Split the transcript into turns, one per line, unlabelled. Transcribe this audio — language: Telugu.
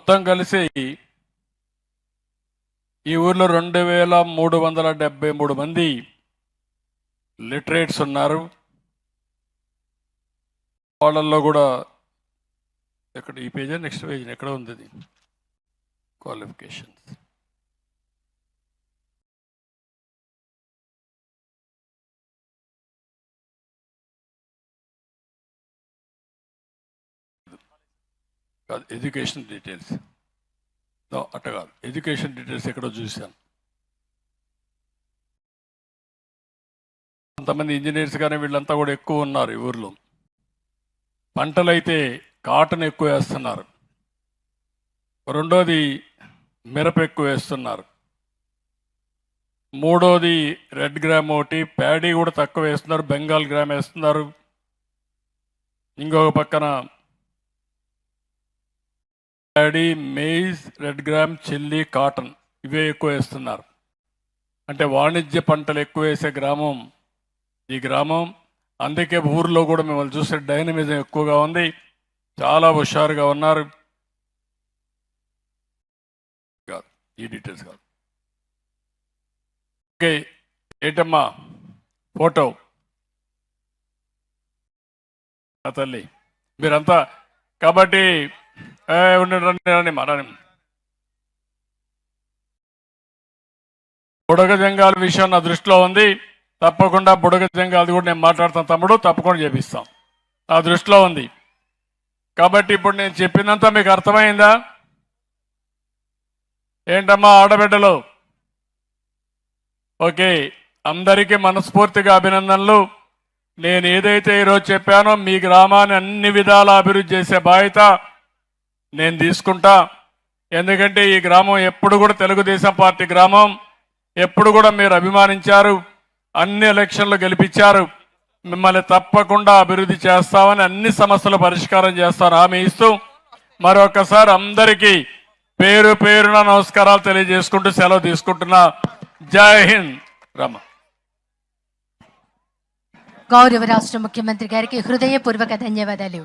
మొత్తం కలిసి ఈ ఊర్లో 2373 మంది లిటరేట్స్ ఉన్నారు. వాళ్ళల్లో కూడా ఎక్కడ ఈ పేజీ నెక్స్ట్ పేజీ ఎక్కడ ఉంది అది క్వాలిఫికేషన్స్. కాదు, ఎడ్యుకేషన్ డీటెయిల్స్ అట్ట కాదు, ఎడ్యుకేషన్ డీటెయిల్స్ ఎక్కడో చూశాను. కొంతమంది ఇంజనీర్స్ కానీ వీళ్ళంతా కూడా ఎక్కువ ఉన్నారు ఈ ఊర్లో. పంటలైతే కాటన్ ఎక్కువ వేస్తున్నారు, రెండోది మిరప ఎక్కువ వేస్తున్నారు, మూడోది రెడ్ గ్రామ్ ఒకటి, ప్యాడీ కూడా తక్కువ వేస్తున్నారు, బెంగాల్ గ్రామ్ వేస్తున్నారు. ఇంకొక పక్కన paddy, maize, red gram, chilli, cotton ఇవే ఎక్కువ వేస్తున్నారు. అంటే వాణిజ్య పంటలు ఎక్కువ వేసే గ్రామం ఈ గ్రామం. అందుకే ఊర్లో కూడా మిమ్మల్ని చూసే డైనమిజం ఎక్కువగా ఉంది, చాలా హుషారుగా ఉన్నారు. కాదు ఈ డీటెయిల్స్ కాదు. ఓకే, ఏంటమ్మా ఫోటో తల్లి మీరంతా కాబట్టి ఉండండి మారాని. బుడగ జంగాల విషయం నా దృష్టిలో ఉంది, తప్పకుండా బుడగ జంగాలది కూడా నేను మాట్లాడతాను తమ్ముడు, తప్పకుండా చేపిస్తాం, నా దృష్టిలో ఉంది. కాబట్టి ఇప్పుడు నేను చెప్పినంత మీకు అర్థమైందా? ఏంటమ్మా ఆడబిడ్డలు? ఓకే, అందరికీ మనస్ఫూర్తిగా అభినందనలు. నేను ఏదైతే ఈరోజు చెప్పానో మీ గ్రామాన్ని అన్ని విధాలా అభివృద్ధి చేసే బాధ్యత నేను తీసుకుంటా. ఎందుకంటే ఈ గ్రామం ఎప్పుడు కూడా తెలుగుదేశం పార్టీ గ్రామం, ఎప్పుడు కూడా మీరు అభిమానించారు, అన్ని ఎలక్షన్లు గెలిపించారు. మిమ్మల్ని తప్పకుండా అభివృద్ధి చేస్తామని, అన్ని సమస్యలు పరిష్కారం చేస్తాను హామీ ఇస్తూ మరొకసారి అందరికీ పేరు పేరున నమస్కారాలు తెలియజేసుకుంటూ సెలవు తీసుకుంటున్నా. జై హింద్. రమ.
గౌరవ రాష్ట్ర ముఖ్యమంత్రి గారికి హృదయపూర్వక ధన్యవాదాలు.